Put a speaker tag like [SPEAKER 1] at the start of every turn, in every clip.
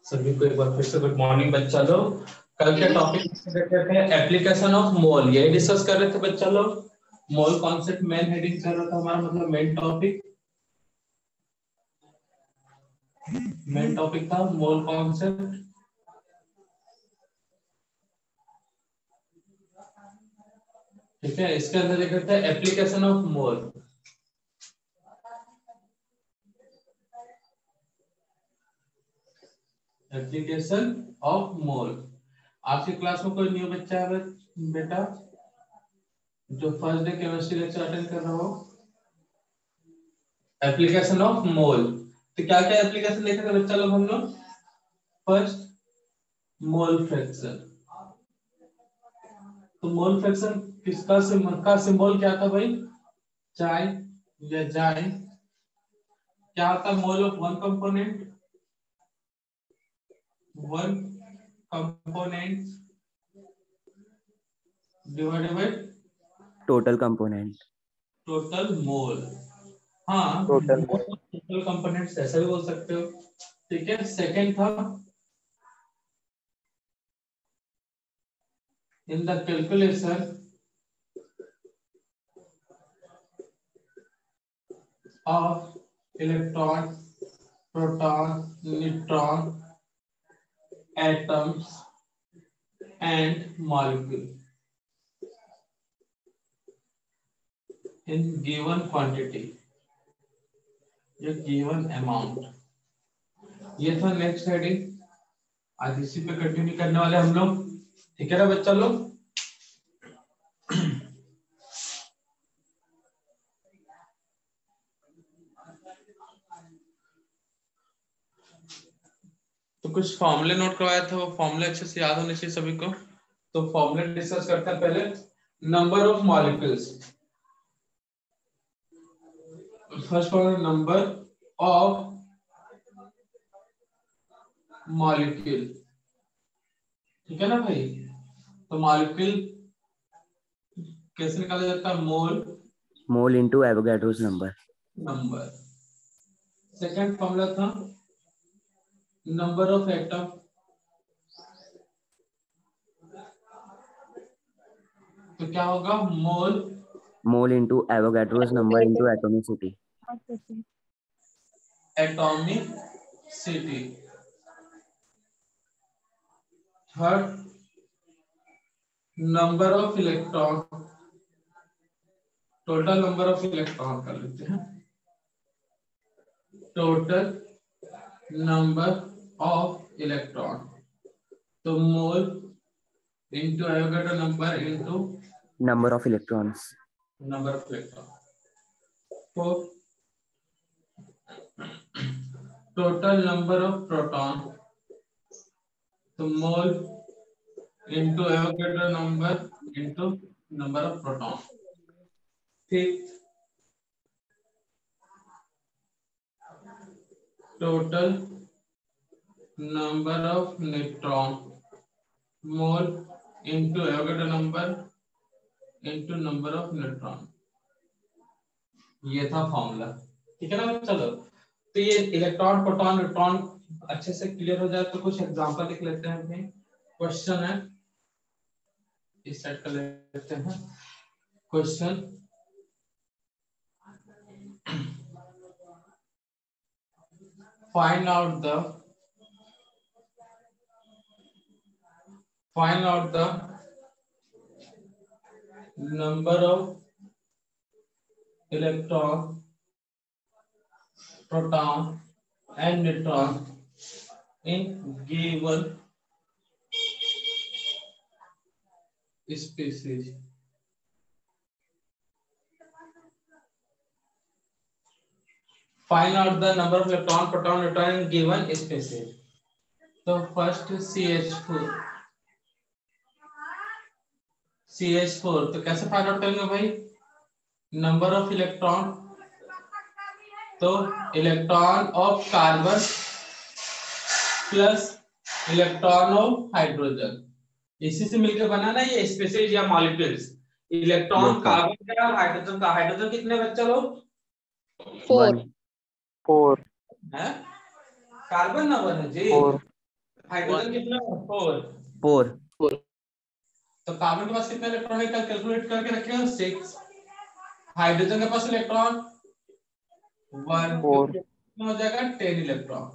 [SPEAKER 1] सभी को एक बार फिर से गुड मॉर्निंग बच्चा लोग। कल के टॉपिक थे एप्लीकेशन ऑफ मोल, यही डिस्कस कर रहे थे बच्चा लोग। मोल कॉन्सेप्ट मेन हेडिंग कर रहा था हमारा, मतलब मेन टॉपिक था मोल कॉन्सेप्ट। ठीक है, इसके अंदर लिखा था application of mole. Application of mole. आपकी क्लास में कोई न्यू बच्चा है बेटा जो first day chemistry lecture attend कर रहा हो? एप्लीकेशन ऑफ मोल, तो क्या क्या एप्लीकेशन देखे थे बच्चा लोग हम लोग? First, mole fraction. तो मोल फ्रैक्शन का सिंबल क्या था भाई? चाय या जाय। क्या होता mole of one component? One component divided by
[SPEAKER 2] total component,
[SPEAKER 1] total mole. हाँ,
[SPEAKER 2] टोटल
[SPEAKER 1] टोटल कंपोनेंट्स ऐसा भी बोल सकते हो। ठीक है, सेकंड था in the calculation of electron, proton, neutron, atoms and molecule in given quantity या given amount। ये था नेक्स्ट हेडिंग। आज इसी पे कंटिन्यू करने वाले हम लोग। ठीक है ना बच्चा लोग? तो कुछ फॉर्मूले नोट करवाया था, वो फॉर्मूले अच्छे से याद होने चाहिए सभी को। तो फॉर्मूले डिस्कस करते हैं पहले। Number of molecules, first one number of molecule. ठीक है ना भाई? तो मॉलिक्यूल कैसे निकाला जाता है? Mole
[SPEAKER 2] into Avogadro's number.
[SPEAKER 1] Second formula था नंबर ऑफ एटम। तो क्या होगा?
[SPEAKER 2] Mole into Avogadro's number into atomicity.
[SPEAKER 1] Atomicity. Third, number of electron. Total number of electron कर लेते हैं। टोटल नंबर ऑफ इलेक्ट्रॉन, तो mole into Avogadro number into
[SPEAKER 2] number of electrons.
[SPEAKER 1] Number of electron. Four, total number of proton, तो mole into Avogadro number into number of proton. ठीक, total number of neutron, mole into Avogadro number into number of neutron. ये था formula. ठीक है ना? चलो, तो ये इलेक्ट्रॉन, प्रोटॉन, न्यूट्रॉन अच्छे से क्लियर हो जाए तो कुछ एग्जांपल लिख लेते हैं अपने। क्वेश्चन है, इस सेट कर लेते हैं। Question, find out the number of electron, proton and neutron in given species। Find out the number of electron, proton, neutron in given species। तो फर्स्ट CH4, तो कैसे फाइंड आउट करेंगे भाई? नंबर ऑफ इलेक्ट्रॉन, तो electron of carbon plus electron of hydrogen, इसी से मिलकर बना ना ये स्पीशीज या मॉलिक्यूल्स। इलेक्ट्रॉन कार्बन का और हाइड्रोजन का। हाइड्रोजन कितने बच्चे लोग?
[SPEAKER 2] 4
[SPEAKER 1] है कार्बन ना 1 है जी,
[SPEAKER 3] 4
[SPEAKER 1] हाइड्रोजन कितना है 4,
[SPEAKER 2] 4
[SPEAKER 1] तो कार्बन के पास कितना इलेक्ट्रॉन है कल कैलकुलेट करके रखे हो 6, हाइड्रोजन के पास इलेक्ट्रॉन 1,
[SPEAKER 3] 4
[SPEAKER 1] हो जाएगा 10 इलेक्ट्रॉन।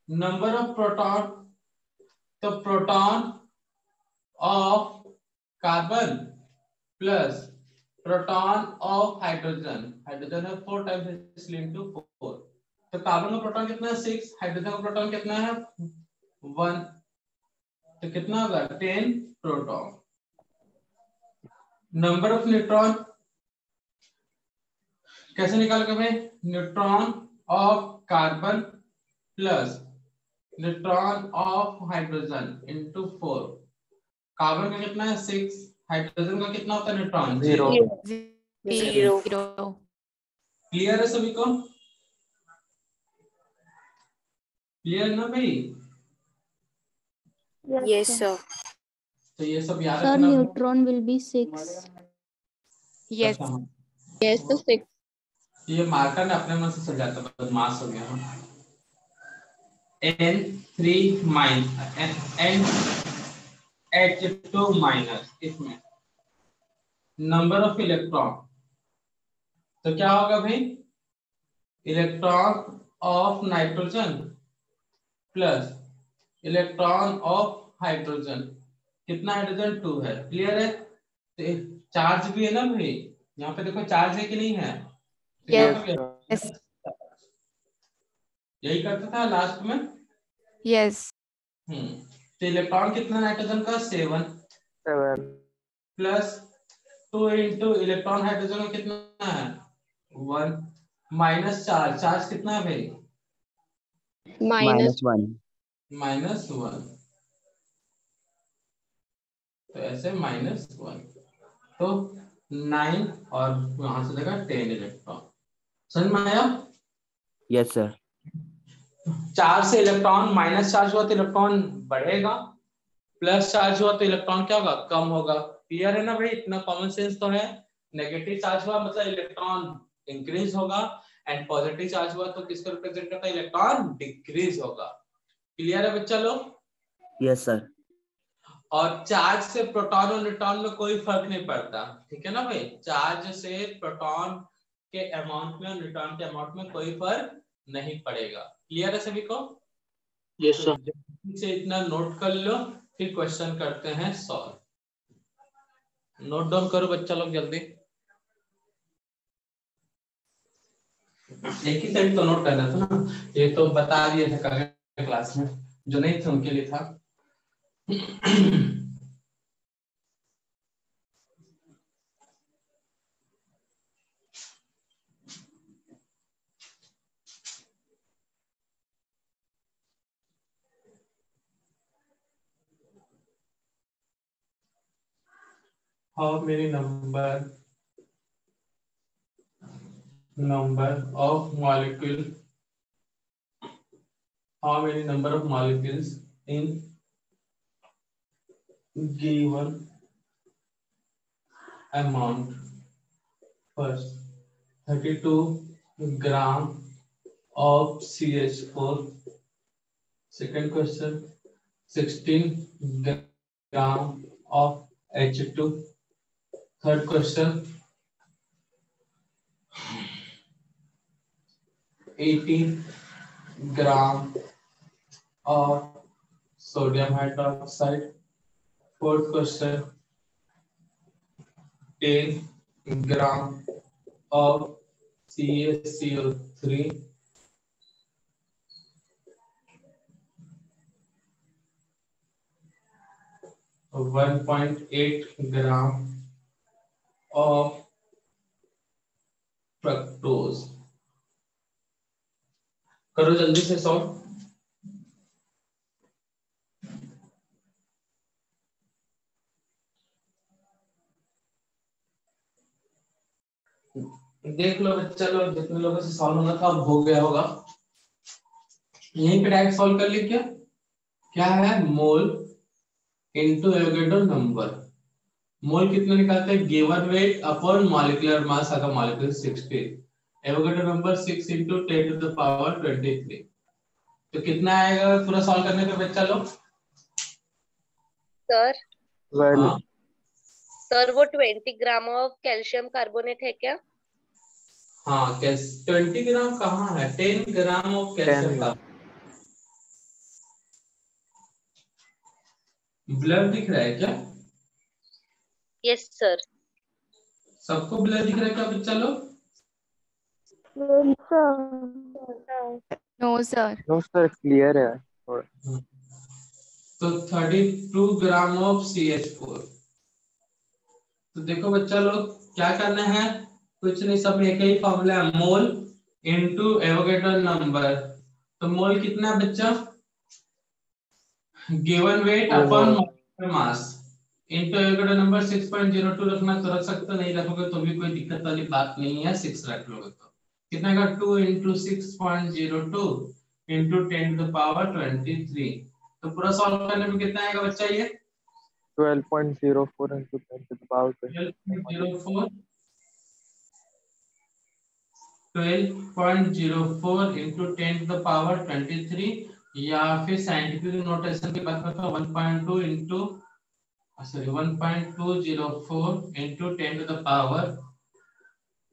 [SPEAKER 1] नंबर ऑफ प्रोटॉन, तो proton of carbon plus proton of hydrogen, hydrogen है 4 टाइम्स इसलिए इनटू 4, तो कार्बन का प्रोटॉन कितना है 6, हाइड्रोजन का प्रोटॉन कितना है 1, तो कितना होगा 10 प्रोटॉन। नंबर ऑफ न्यूट्रॉन कैसे निकालोगे भाई, neutron of carbon plus neutron of hydrogen into 4, carbon का कितना है 6, हाइड्रोजन का कितना होता है न्यूट्रॉन
[SPEAKER 3] 0
[SPEAKER 4] 0
[SPEAKER 1] क्लियर है सभी को, क्लियर ना भाई,
[SPEAKER 4] Yes sir.
[SPEAKER 1] तो ये सब याद
[SPEAKER 5] Sir,
[SPEAKER 1] रखना।
[SPEAKER 5] neutron will be 6.
[SPEAKER 4] Yes.
[SPEAKER 1] अच्छा,
[SPEAKER 4] Yes to 6.
[SPEAKER 1] ये मार्कर ने अपने मन से सजाता बदमाश हो गया हम। N3 माइनस NH2 माइनस, इसमें नंबर ऑफ इलेक्ट्रॉन, तो क्या होगा भाई, electron of nitrogen plus electron of hydrogen, कितना हाइड्रोजन 2 है, क्लियर है, तो चार्ज भी है ना भाई, यहाँ पे देखो चार्ज है कि नहीं है,
[SPEAKER 4] Yes.
[SPEAKER 1] यही करता था लास्ट में।
[SPEAKER 4] Yes.
[SPEAKER 1] तो इलेक्ट्रॉन कितना नाइट्रोजन का 7
[SPEAKER 3] 7
[SPEAKER 1] प्लस 2 इंटू इलेक्ट्रॉन हाइड्रोजन का कितना है 1 माइनस चार्ज, चार्ज कितना है भाई
[SPEAKER 4] Minus.
[SPEAKER 2] -1
[SPEAKER 1] -1, तो ऐसे -1, तो 9 और वहां से देगा 10 इलेक्ट्रॉन, समझ में आया।
[SPEAKER 2] Yes sir.
[SPEAKER 1] चार्ज से इलेक्ट्रॉन माइनस चार्ज हुआ तो इलेक्ट्रॉन बढ़ेगा, प्लस चार्ज हुआ तो इलेक्ट्रॉन क्या होगा कम होगा, क्लियर है ना भाई, इतना कॉमन सेंस तो है। नेगेटिव चार्ज हुआ मतलब इलेक्ट्रॉन इंक्रीज होगा, एंड पॉजिटिव चार्ज हुआ तो किसको रिप्रेजेंट करता है, इलेक्ट्रॉन डिक्रीज होगा, क्लियर है बच्चा लोग।
[SPEAKER 2] Yes sir.
[SPEAKER 1] और चार्ज से प्रोटॉन और न्यूट्रॉन में कोई फर्क नहीं पड़ता, ठीक है ना भाई, चार्ज से प्रोटॉन के अमाउंट में और न्यूट्रॉन के अमाउंट में कोई फर्क नहीं पड़ेगा, क्लियर है सभी को।
[SPEAKER 3] Yes sir.
[SPEAKER 1] से इतना नोट कर लो, फिर क्वेश्चन करते हैं सॉल्व। नोट डाउन करो बच्चा लोग जल्दी, एक ही साइड तो नोट करना था ना, ये तो बता दिए थे कल क्लास में, जो नहीं थे उनके लिए था। How many number of molecule? How many number of molecules in given amount? First, 32 gram of CH4. Second question, 16 gram of H2. Third question, 18 gram of sodium hydroxide. Fourth question, 10 gram of CaCO3. और 1.8 gram of fructose। करो जल्दी से solve. देख लो बच्चा लोग, जितने लोगों से सॉल्व होना था अब हो गया होगा, यहीं पे डायरेक्ट सॉल्व कर ली। क्या क्या है, मोल इनटू एवोगैड्रो नंबर। मोल कितना निकालते हैं, given weight upon molecular mass, अगर मॉलिक्यूल 60, एवोगैड्रो नंबर 6 × 10⁻23। तो कितना आएगा पूरा सॉल्व करने पे बच्चा लोग?
[SPEAKER 6] सर
[SPEAKER 3] 12
[SPEAKER 1] हाँ
[SPEAKER 6] सर वो 20 ग्राम ऑफ कैल्शियम कार्बोनेट है क्या?
[SPEAKER 1] हाँ, 20 ग्राम कहाँ है? 10 ग्राम ऑफ
[SPEAKER 3] 10
[SPEAKER 1] कैल्शियम का
[SPEAKER 3] ग्राम
[SPEAKER 1] ब्लर दिख रहा है क्या?
[SPEAKER 6] Yes sir.
[SPEAKER 1] सबको ब्लर दिख रहा है क्या बच्चा लोग?
[SPEAKER 4] No, sir.
[SPEAKER 3] No sir clear है थोड़ा।
[SPEAKER 1] तो 32 ग्राम ऑफ CH4। तो देखो बच्चा लोग क्या करना है, कुछ नहीं, सब एक ही फॉर्मूला है, मोल इनटू एवोगैड्रो नंबर। तो मोल कितना है बच्चा? Given weight upon molecular mass into Avogadro number 6.02 रखना तो रख सकते हो, नहीं रखोगे तो भी कोई दिक्कत वाली बात नहीं है, 6 रख लोगे तो कितना का 2 into 6.02 into 10 to the power 23। तो पूरा सॉल्व करने में कितना आएगा बच्चा ये?
[SPEAKER 3] 12.04 into 10 to the power 20।
[SPEAKER 1] 12.04 12.04 into 10 to the power 23, या फिर साइंटिफिक नोटेशन की बात करते हैं 1.2 into 1.204 into 10 to the power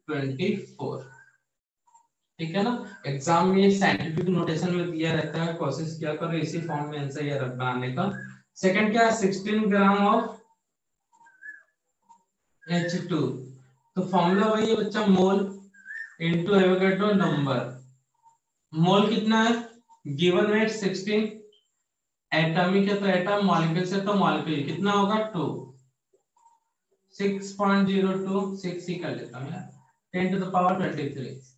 [SPEAKER 1] 24। ठीक है ना? एग्जाम में ये साइंटिफिक नोटेशन में दिया रहता है, कोशिश किया करो इसी फॉर्म में आंसर ये बनाने का। सेकंड क्या है? 16 ग्राम ऑफ H2। तो फॉर्मूला वही है बच्चा, मोल इनटू एवोगैड्रो नंबर। मोल कितना है? गिवन वेट 16, एटॉमिक है तो एटॉम, मॉलिक्यूल से तो मॉलिक्यूल, कितना होगा 2, 6.02, 6 ही कर लेता हूं यार, 10 टू द पावर 23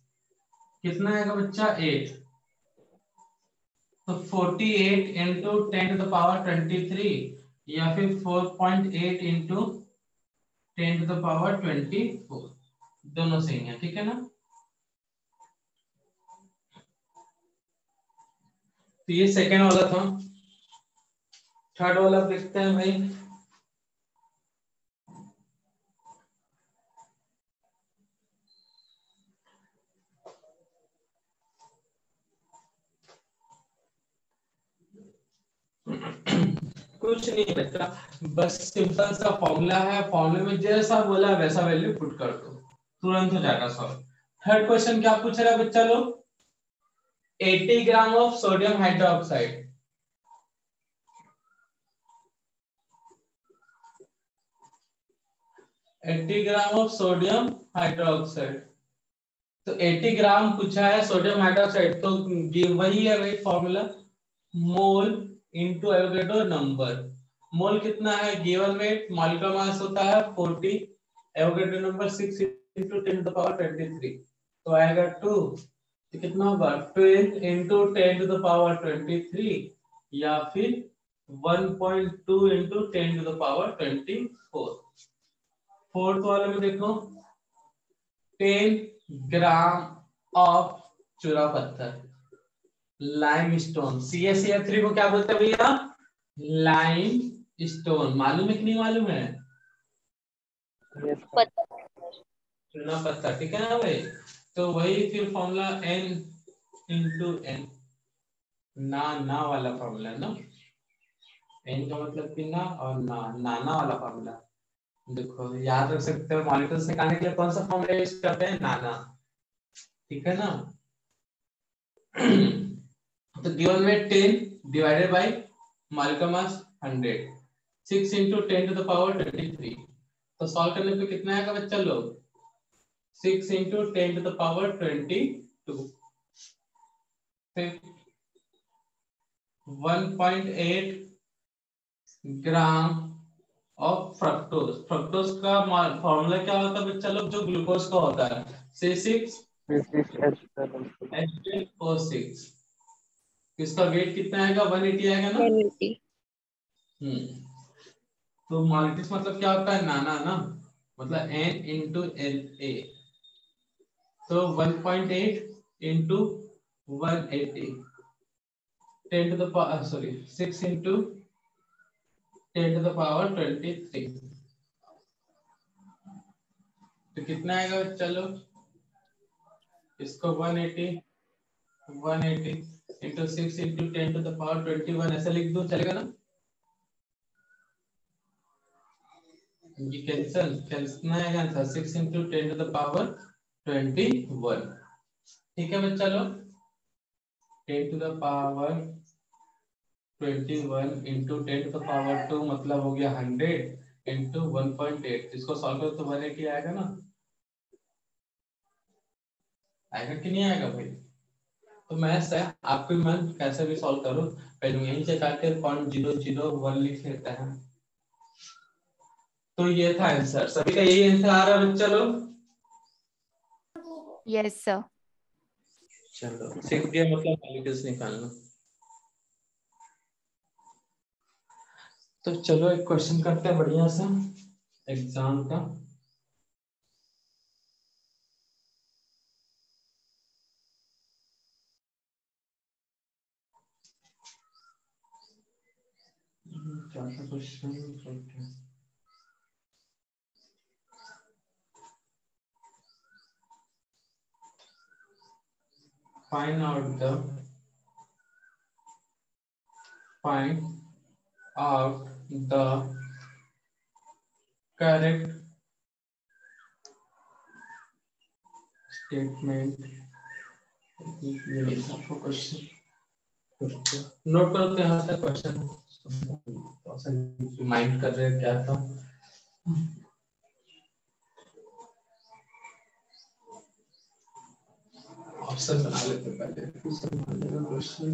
[SPEAKER 1] कितना आएगा बच्चा? 8। तो 48 इंटू 10 टू द पावर 23 या फिर 4.8 इंटू 10 टू द पावर 24, दोनों सही है, ठीक है ना? तो ये सेकेंड वाला था। थर्ड वाला देखते हैं भाई। कुछ नहीं बच्चा, बस सिंपल सा फॉर्मूला है, फॉर्मूले में जैसा बोला वैसा वैल्यू पुट कर दो, तुरंत हो जाएगा सॉल्व। थर्ड क्वेश्चन क्या पूछ रहा है बच्चा लोग? 80 gram of sodium hydroxide, 80 gram of sodium hydroxide. तो 80 ग्राम पूछा है सोडियम हाइड्रोक्साइड, तो वही है भाई फॉर्मूला, मोल इनटू एवोगैड्रो नंबर। मोल कितना है? गिवन वेट, मॉलिक्यूलर मास होता है 40, Avogadro number 6 into 10 to the power 23, तो आएगा 2। तो कितना होगा? 12 into 10 to the power 23 या फिर 1.2 into 10 to the power 24। Fourth वाले में देखो, 10 ग्राम ऑफ चूरा पत्थर, लाइमस्टोन, CaCl3 को क्या बोलते हैं भैया? Lime stone. मालूम है कि नहीं मालूम है? चूना पत्थर, ठीक है ना भाई? तो वही फिर फॉर्मूला N इंटू N, ना वाला फॉर्मूला ना, N का मतलब कि ना, और नाना वाला फॉर्मूला। देखो याद रख सकते हो, मॉलिक्यूल्स निकालने के लिए कौन सा फॉर्मूला यूज करते हैं? नाना, ठीक है ना? तो गिवन में 10 divided by molecular mass 100, 6 into 10 to the power 23। तो सॉल्व करने पे कितना आएगा बच्चा लोग? 6 into 10 to the power 22, फिर 1.8 ग्राम ऑफ फ्रक्टोज। फ्रक्टोज का फॉर्मूला क्या होता है बच्चा लोग? जो ग्लूकोज का होता है, C6H12O6। इसका वेट कितना आएगा? 180 आएगा ना?
[SPEAKER 4] 180.
[SPEAKER 1] तो मॉलिक्यूल्स मतलब क्या होता है? नाना ना, मतलब N into Na। तो 1.8 into 180, 10 to the power, sorry, 6 into 10 to the power 23। तो कितना आएगा चलो? इसको 180 into 6 into 10 to the power 21 ऐसा लिख दो, चलेगा ना? ये कैंसिल आएगा था 6 इंटू 10 टू द पावर 21। ठीक है बच्चा लोग, 10 to the power 21 into 10 to the power 2 मतलब हो गया 100 इंटू 1.8। इसको सॉल्व करो तो 180 आएगा ना? आएगा कि नहीं आएगा भाई? तो मैथ्स है, आपके मन कैसे भी सॉल्व करो, पहले यहीं से काट 0.001 लिख लेते हैं। तो ये था आंसर, सभी का यही आंसर आ रहा है बच्चा लोग?
[SPEAKER 4] Yes, sir.
[SPEAKER 1] चलो सीख दिया, मतलब मॉलिक्यूल्स निकालना। तो चलो एक क्वेश्चन करते हैं बढ़िया सा एग्जाम का। क्या सा question? find out the correct statement। Note करो यहाँ से क्वेश्चन, माइंड कर रहे हैं क्या था। ऑप्शन बना लेते पहले, क्वेश्चन।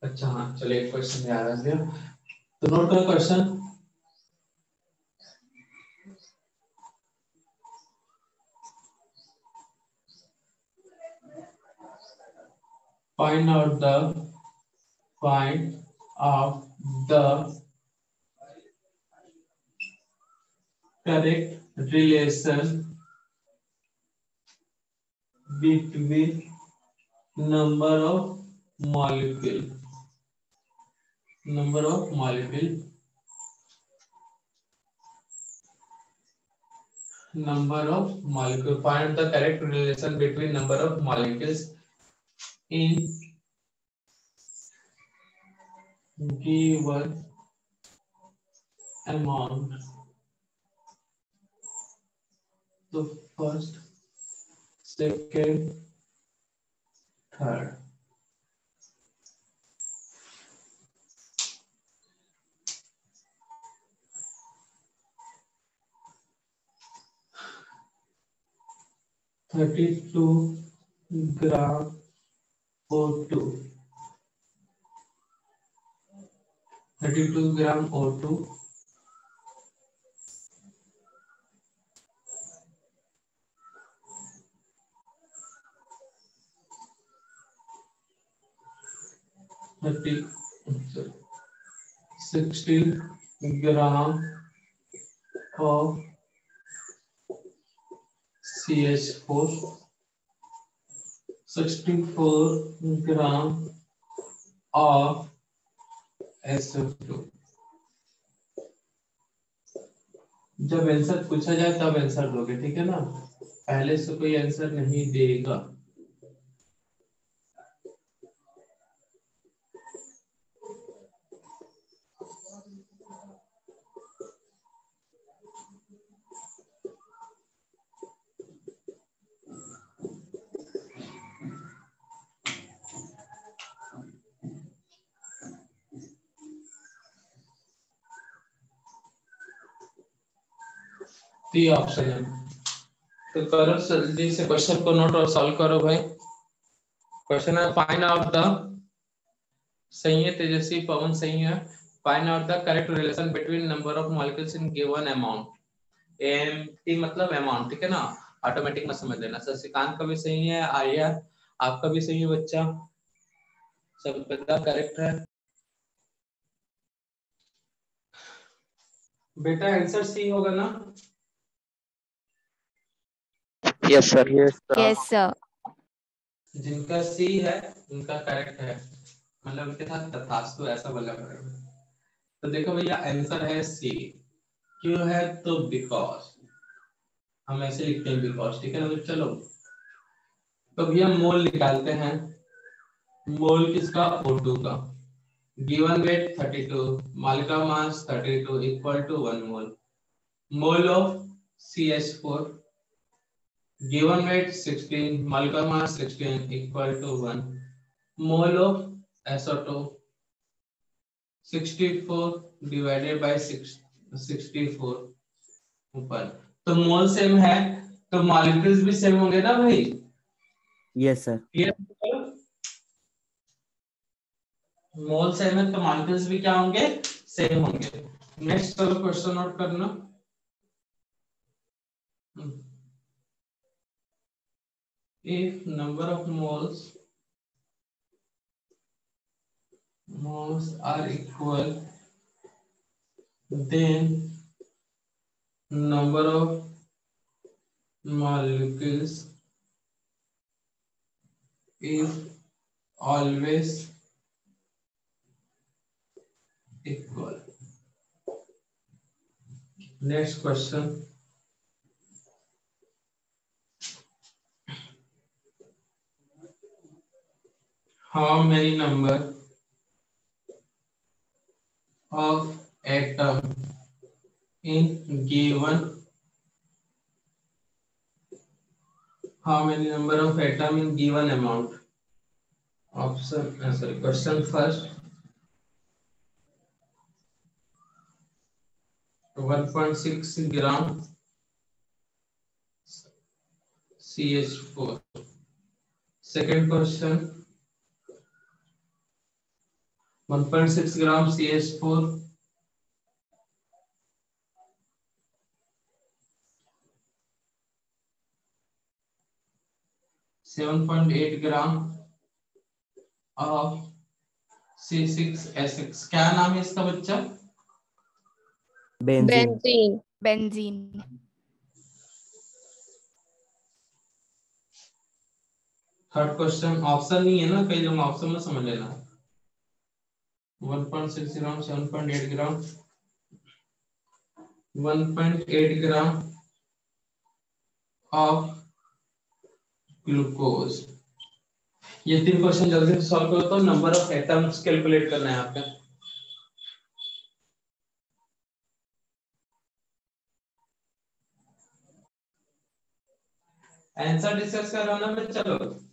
[SPEAKER 1] अच्छा हाँ चलिए क्वेश्चन याद आ गया, तो नोट करो question. Find out the correct relation between number of molecule find the correct relation between number of molecules in given amount। तो first second third, (32 gram O2 32 gram O2 16 gram of CH4 64 gram of SO2। जब answer पूछा जाए तब answer दोगे, ठीक है ना? पहले से कोई आंसर नहीं देगा। डी ऑप्शन है, तो करो जल्दी से क्वेश्चन को नोट और सॉल्व करो भाई। क्वेश्चन है फाइंड आउट द, सही है तेजस्वी पवन, सही है। Find out the correct relation between number of molecules in given amount. MT मतलब अमाउंट, ठीक है ना? ऑटोमेटिक मत समझ लेना। शशिकांत का भी सही है, आर्या आपका भी सही है बच्चा, सब बता करेक्ट है बेटा। आंसर सी होगा ना?
[SPEAKER 3] Yes, sir.
[SPEAKER 4] Yes, sir.
[SPEAKER 1] जिनका सी है उनका करेक्ट है, मतलब उनके साथ तथास्तु ऐसा बोला करेगा। तो देखो भैया आंसर है सी। क्यों है? तो बिकॉज हम ऐसे लिखते हैं बिकॉज, ठीक है ना? तो चलो तो भैया मोल निकालते हैं। मोल किसका? O2 का। Given weight 32, molecular mass 32 equal to 1 mole. Mole of CH4 given weight 16, molecular mass 16 equal to 1 mole of SO2 64 divided by 64 ऊपर। तो मोल सेम है तो मॉलिक्यूल्स भी सेम होंगे ना भाई?
[SPEAKER 2] Yes, sir.
[SPEAKER 1] मोल सेम है तो मॉलिक्यूल्स भी क्या होंगे? सेम होंगे। नेक्स्ट चलो क्वेश्चन नोट करना। If number of moles are equal, then number of molecules is always equal. Next question. How many number of atom in given amount? Question first. 1.6 gram CH4. Second question, 1.6 gram CH4 7.8 gram of C6H6। क्या नाम है इसका बच्चा?
[SPEAKER 2] Benzene.
[SPEAKER 4] Benzene. Benzene.
[SPEAKER 1] Third question option नहीं है ना, कई लोग ऑप्शन में समझ लेना। 1.6 ग्राम 7.8 ग्राम 1.8 ग्राम ऑफ ग्लूकोज। ये तीन क्वेश्चन जल्दी से सॉल्व करो तो नंबर ऑफ एटम्स कैलकुलेट करना है आपका। आंसर डिस्कस करो ना बच्चा लोग।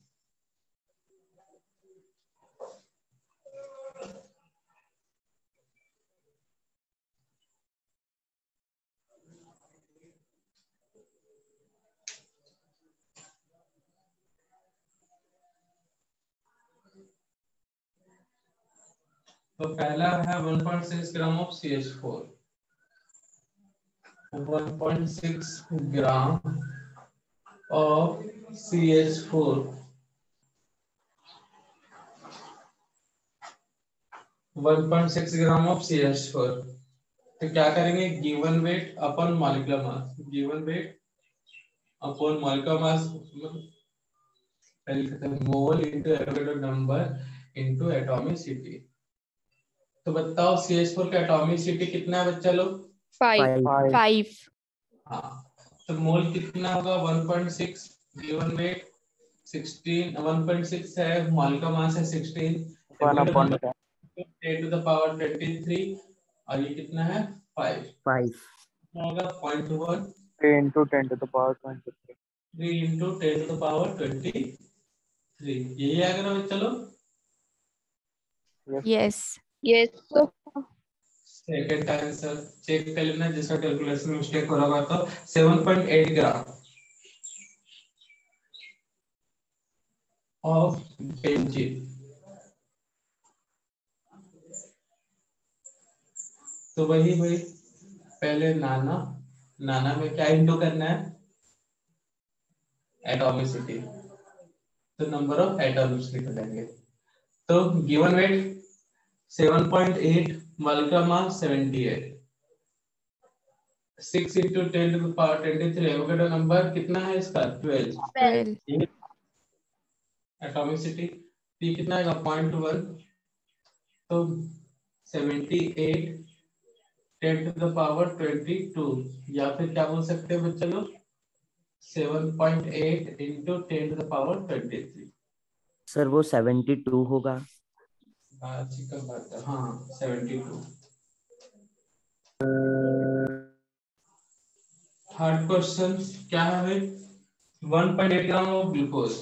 [SPEAKER 1] तो पहला है 1.6 gram of CH4। 1.6 gram of CH4 1.6 gram of CH4। तो क्या करेंगे? Given weight upon molecular mass, given weight upon molecular mass mole into Avogadro number into atomicity. तो बताओ CH4 का एटॉमिसिटी कितना है बच्चा लोग?
[SPEAKER 4] 5. 5.
[SPEAKER 1] हाँ, तो मोल कितना होगा? 1.6 गिवन वेट 16 1.6 है, मॉलिक्यूलर मास है 16 10 टू द पावर 23 और ये कितना है? 5 होगा 0.1
[SPEAKER 3] 3 into 10 to the power 23.
[SPEAKER 1] 3 into 10 to the power 23। यही आएगा ना चलो।
[SPEAKER 4] Yes.
[SPEAKER 6] Yes. So
[SPEAKER 1] second answer check कर लेना, जिसका कैलकुलेशन में मिस्टेक हो रहा तो 7.8 ग्राम ऑफ बेंजीन। तो वही पहले नाना में क्या इंटू करना है? एटॉमिसिटी। तो नंबर ऑफ एटम्स लिख देंगे। तो given weight 7.8, molecular mass 78, 6 into 10 to the power 23। Avogadro number कितना है इसका? 12।
[SPEAKER 4] 12.
[SPEAKER 1] एटॉमिसिटी P कितना आएगा? 0.1। तो 78 10 to the power 22 या फिर क्या बोल सकते हैं बच्चे लोग? 7.8 into 10 to the power 23.
[SPEAKER 2] Sir वो 72 होगा।
[SPEAKER 1] हाँ 72। थर्ड क्वेश्चन क्या है? 1.8 ग्राम ऑफ ग्लूकोज।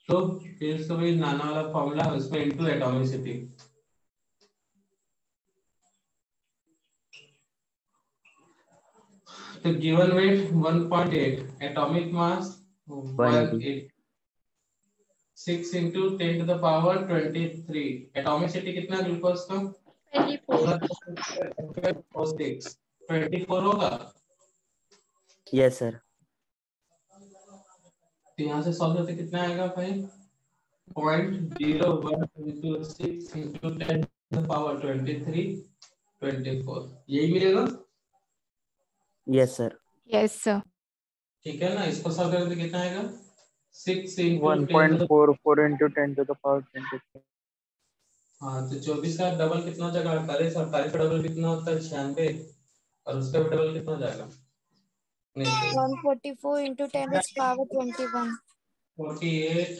[SPEAKER 1] तो फिर से वही नाना वाला फॉर्मूला है, उसमें इनटू एटॉमिसिटी। तो given weight 1.8, atomic mass 180, 6 into 10 to the power 23। Atomicity कितना ग्लूकोज का? 24। 24 होगा।
[SPEAKER 2] Yes sir.
[SPEAKER 1] तो यहाँ से सॉल्व करते कितना आएगा भाई? 0.01 into 6 into 10 to the power 23, 24 यही मिलेगा।
[SPEAKER 2] Yes sir.
[SPEAKER 4] Yes, sir.
[SPEAKER 1] ठीक है ना, इसको सॉल्व करते कितना आएगा? 6 into
[SPEAKER 3] 1.44 into 10 to the power 23।
[SPEAKER 1] हाँ तो 24 का डबल कितना हो जाएगा? 48। 48 का डबल कितना होता है? 96। और उसका भी डबल कितना हो जाएगा? नहीं तो
[SPEAKER 7] 144 into 10 is power 21।
[SPEAKER 1] 48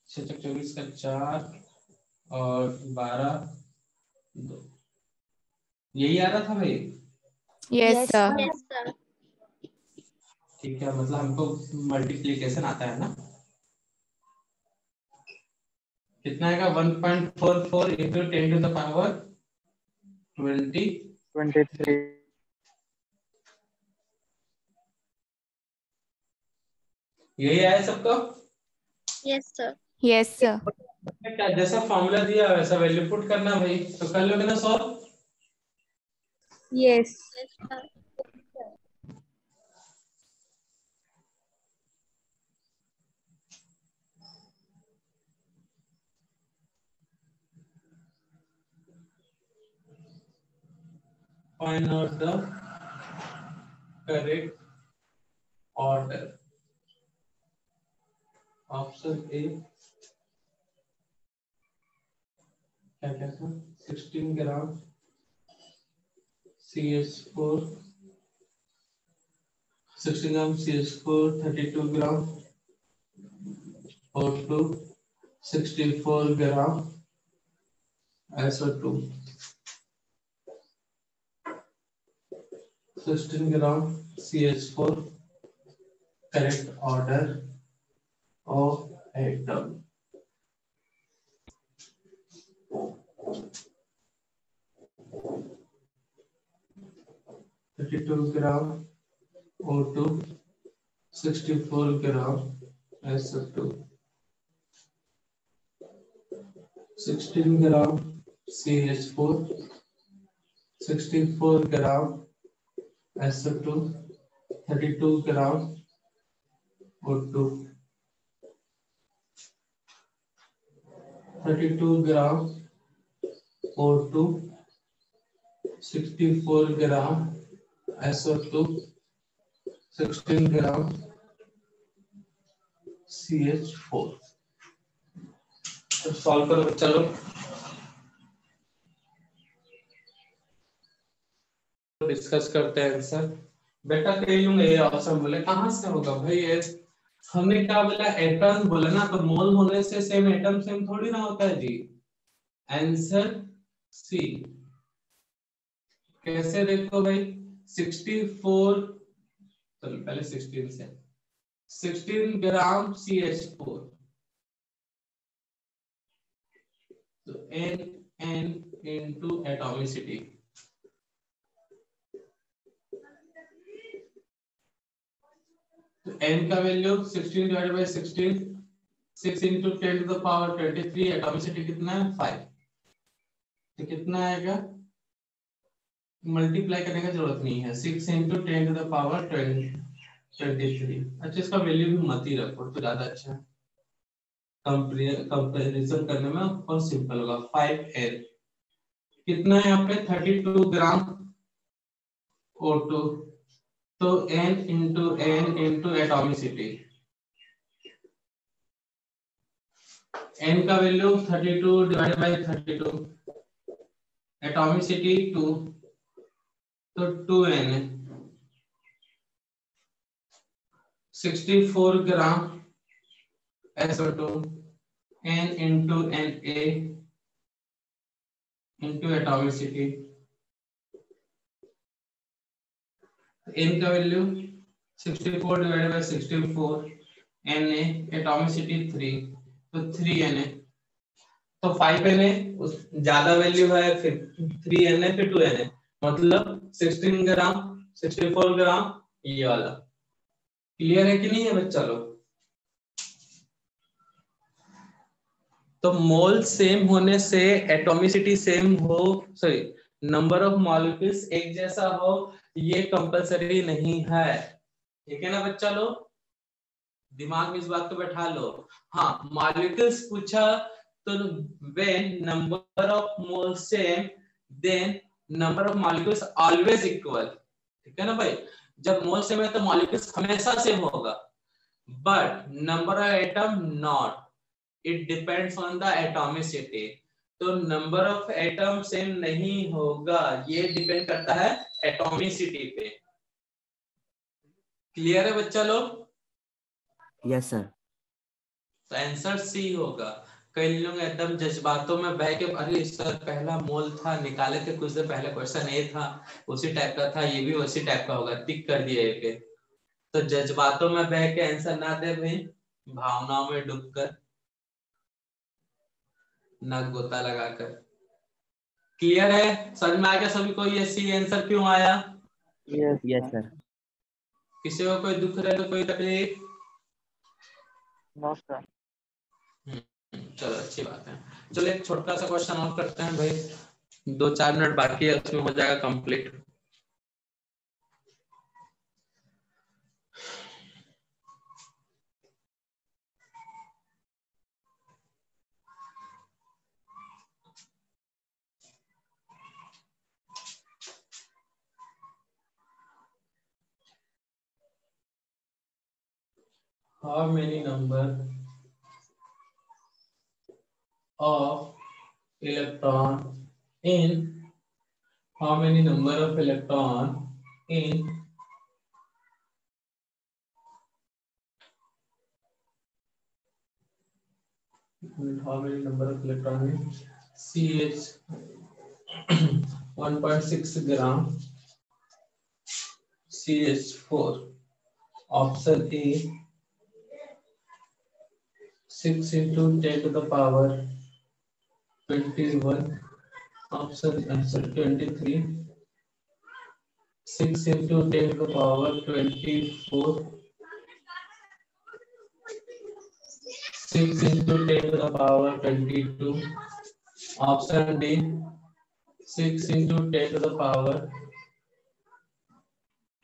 [SPEAKER 1] 24 का 4 और 12 2 यही आ रहा था भाई।
[SPEAKER 4] Yes, sir.
[SPEAKER 6] Yes, sir.
[SPEAKER 1] ठीक है, मतलब हमको मल्टीप्लिकेशन आता है ना। कितना आएगा? 1.44 into 10 to the power
[SPEAKER 3] 23।
[SPEAKER 1] यही आया सबको?
[SPEAKER 6] Yes, sir.
[SPEAKER 4] Yes, sir.
[SPEAKER 1] क्या जैसा फॉर्मूला दिया वैसा वैल्यू पुट करना भाई, तो कर लोगे ना solve?
[SPEAKER 7] Yes।
[SPEAKER 6] Yes, sir.
[SPEAKER 1] Find out the correct order. Option A क्या क्या था? 16 ग्राम CH4, 16 gram CH4, 32 gram O2, 64 gram SO2, 16 gram CH4 correct order of atom। 32 gram O2, 64 gram SO2, 16 gram CH4, 64 gram SO2, 32 gram O2, 32 gram O2, 64 gram SO2, 16 gram CH4। तो solve करो चलो। Discuss करते हैं answer. बेटा कई लोग ये option बोले कहां से होगा भाई? ये हमने क्या बोला? एटम बोला ना, तो मोल होने से सेम एटम सेम थोड़ी ना होता है जी। Answer C. कैसे देखो भाई? 64, चलो पहले 16 से। 16 ग्राम CH4 तो N into एटॉमिसिटी। तो n का value 16 divided by 16, 6 into 10 to the power 23, atomicity कितना है? 5। तो कितना आएगा? मल्टीप्लाई करने का जरूरत नहीं है। 6 into 10 to the power 23। अच्छा इसका वैल्यू भी मत ही रखो तो ज्यादा अच्छा है, कंपैरिजन करने में और सिंपल होगा। 5n कितना है यहाँ पे? 32 ग्राम O2, तो n into एटॉमिसिटी n का वैल्यू 32 डिवाइडेड बाय 32, एटॉमिसिटी 2, तो 2n 64 ग्राम SO2 n into Na into atomicity, n का value 64 divided by 64, Na atomicity 3, तो 3Na, तो 5Na ज्यादा वैल्यू है, फिर 3Na फिर 2Na, मतलब 16 ग्राम 64 ग्राम ये वाला। क्लियर है कि नहीं है बच्चा लोग? तो मोल सेम होने से एटॉमिसिटी सेम हो, सॉरी नंबर ऑफ मॉलिक्यूल्स एक जैसा हो, ये कंपलसरी नहीं है। ठीक है ना बच्चा लोग? दिमाग में इस बात को बैठा लो। हाँ मॉलिक्यूल्स पूछा तो when number of mole same then number of molecules always equal. ठीक है ना भाई? जब मोल सेम है तो मॉलिक्यूल्स हमेशा सेम होगा, but number of atom not, it depends on the atomicity. तो नंबर ऑफ एटम सेम नहीं होगा, ये डिपेंड करता है एटॉमिसिटी पे। क्लियर है बच्चा लोग?
[SPEAKER 2] Yes sir.
[SPEAKER 1] तो आंसर सी होगा। कई लोग एकदम जज्बातों में बह के अरे सर पहला मोल था निकाले थे कुछ देर पहले, क्वेश्चन ए था उसी टाइप का था, ये भी उसी टाइप का होगा, टिक कर दिए पे। तो जज्बातों में बह के आंसर ना दे भाई, भावनाओं में डूबकर, ना गोता लगाकर। क्लियर है? समझ में आ गया सभी को ये सी आंसर क्यों आया?
[SPEAKER 2] Yes sir.
[SPEAKER 1] किसी को कोई दुख रहे तो कोई तकलीफ?
[SPEAKER 3] No sir.
[SPEAKER 1] चलो अच्छी बात है। चलो एक छोटा सा क्वेश्चन और करते हैं भाई, 2-4 मिनट बाकी है, उसमें हो जाएगा complete. How many number of electron in how many number of electron in how many number of electron in CH 1.6 gram CH4? Option A 6 into 10 to the power 21. Option answer 23. 6 into 10 to the power 24. 6 into 10 to the power 22. Option D 6 into 10 to the power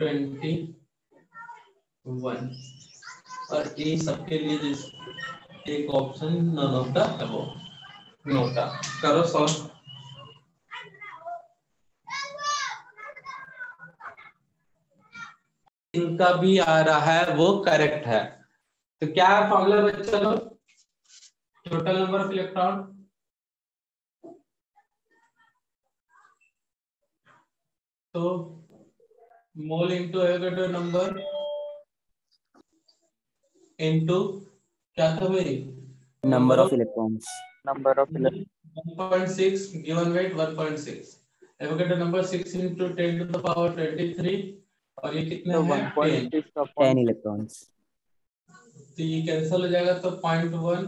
[SPEAKER 1] 21. और ये सबके लिए एक option none of the above NOTA करो solve. इनका भी आ रहा है वो करेक्ट है। तो क्या है फॉर्मूला बच्चा लोग? टोटल नंबर ऑफ इलेक्ट्रॉन तो mole into Avogadro number into क्या था भाई?
[SPEAKER 2] Number of electrons.
[SPEAKER 3] Number of
[SPEAKER 1] 1.6 given weight 1.6, Avogadro number 6 into 10 to the power 23 और ये कितने हैं
[SPEAKER 2] 10 इलेक्ट्रॉन्स।
[SPEAKER 1] तो ये कैंसिल हो जाएगा, तो 0.1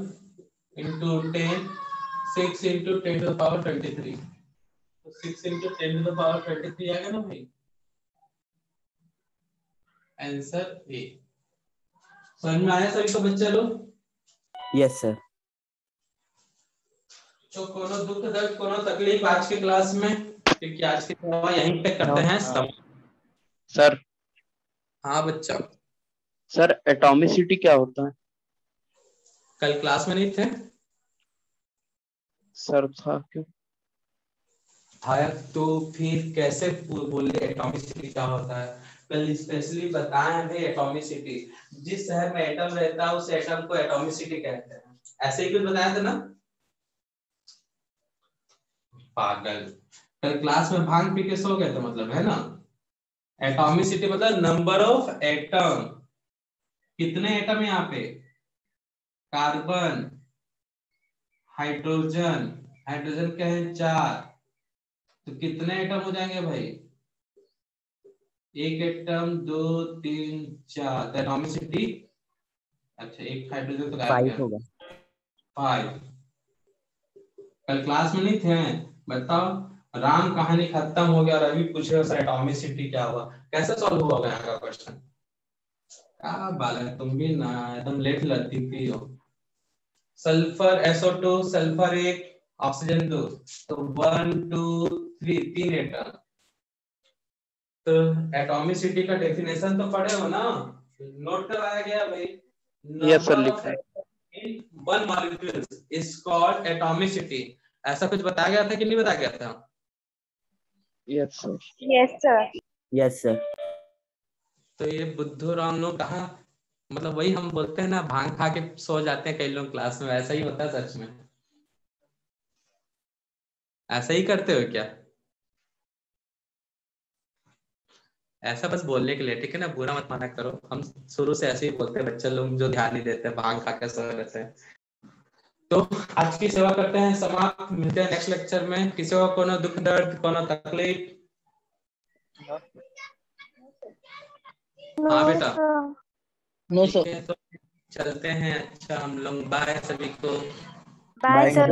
[SPEAKER 1] into 10 6 into 10 to the power 23, तो 6 into 10 to the power 23 आएगा ना भाई? Answer A. समझ में आया सभी को बच्चे लोग?
[SPEAKER 2] Yes sir.
[SPEAKER 1] जो कोनो दुख दर्द कोनो तकलीफ आज की क्लास में, क्योंकि आज की दवा यहीं पे करते हैं सब।
[SPEAKER 8] सर
[SPEAKER 1] हाँ बच्चा।
[SPEAKER 8] सर एटॉमिसिटी क्या होता है?
[SPEAKER 1] कल क्लास में नहीं थे?
[SPEAKER 8] सर था क्यों?
[SPEAKER 1] था तो फिर कैसे बोले एटॉमिसिटी क्या होता है? कल स्पेशली बताए हैं भाई एटॉमिसिटी। जिस शहर में एटम रहता है उस एटम को एटॉमिसिटी कहते हैं। ऐसे ही कुछ बताया था ना पागल। कल क्लास में भांग पी के सो गए थे मतलब, है ना। एटॉमिसिटी मतलब नंबर ऑफ एटम, कितने एटम है यहाँ पे, कार्बन, हाइड्रोजन, हाइड्रोजन क्या है 4, तो कितने एटम हो जाएंगे भाई, एक एटम 2 3 4, एटॉमिसिटी, अच्छा एक हाइड्रोजन तो गायब
[SPEAKER 2] 5
[SPEAKER 1] गया,
[SPEAKER 2] होगा।
[SPEAKER 1] 5। कल क्लास में नहीं थे, बताओ। राम कहानी खत्म हो गया और अभी पूछ रहे हो सर एटॉमिसिटी क्या हुआ, कैसे सॉल्व होगा यहाँ का क्वेश्चन। क्या बालक तुम भी ना एकदम लेट लतीफी हो। सल्फर SO2, सल्फर 1, ऑक्सीजन 2, तो 1 2 3 3 एटम। तो एटॉमिसिटी का डेफिनेशन तो पढ़े हो ना, नोट करवाया गया भाई।
[SPEAKER 8] यस सर,
[SPEAKER 1] नंबर
[SPEAKER 8] लिखा
[SPEAKER 1] ऑफ
[SPEAKER 8] है।
[SPEAKER 1] In one molecules is called atomicity. ऐसा कुछ बताया गया था कि नहीं बताया गया था?
[SPEAKER 8] Yes sir.
[SPEAKER 6] Yes, sir.
[SPEAKER 2] Yes sir.
[SPEAKER 1] तो ये बुद्धू राम लोग कहाँ, मतलब वही हम बोलते हैं ना भांग खा के सो जाते हैं कई लोग क्लास में, ऐसा ही होता है सच में? ऐसा ही करते हो क्या? ऐसा बस बोलने के लिए, ठीक है ना, बुरा मत माना करो। हम शुरू से ऐसे ही बोलते हैं, बच्चे लोग जो ध्यान नहीं देते, भांग खा के सो रहते हैं। तो आज की सेवा करते हैं समाप्त, मिलते हैं नेक्स्ट लेक्चर में। किसी को कोनो दुख दर्द, कोनो तकलीफ? हाँ बेटा,
[SPEAKER 8] नो
[SPEAKER 1] ठीक
[SPEAKER 8] सर।
[SPEAKER 1] है तो चलते हैं। अच्छा हम लोग, बाय सभी को।
[SPEAKER 7] Bye sir.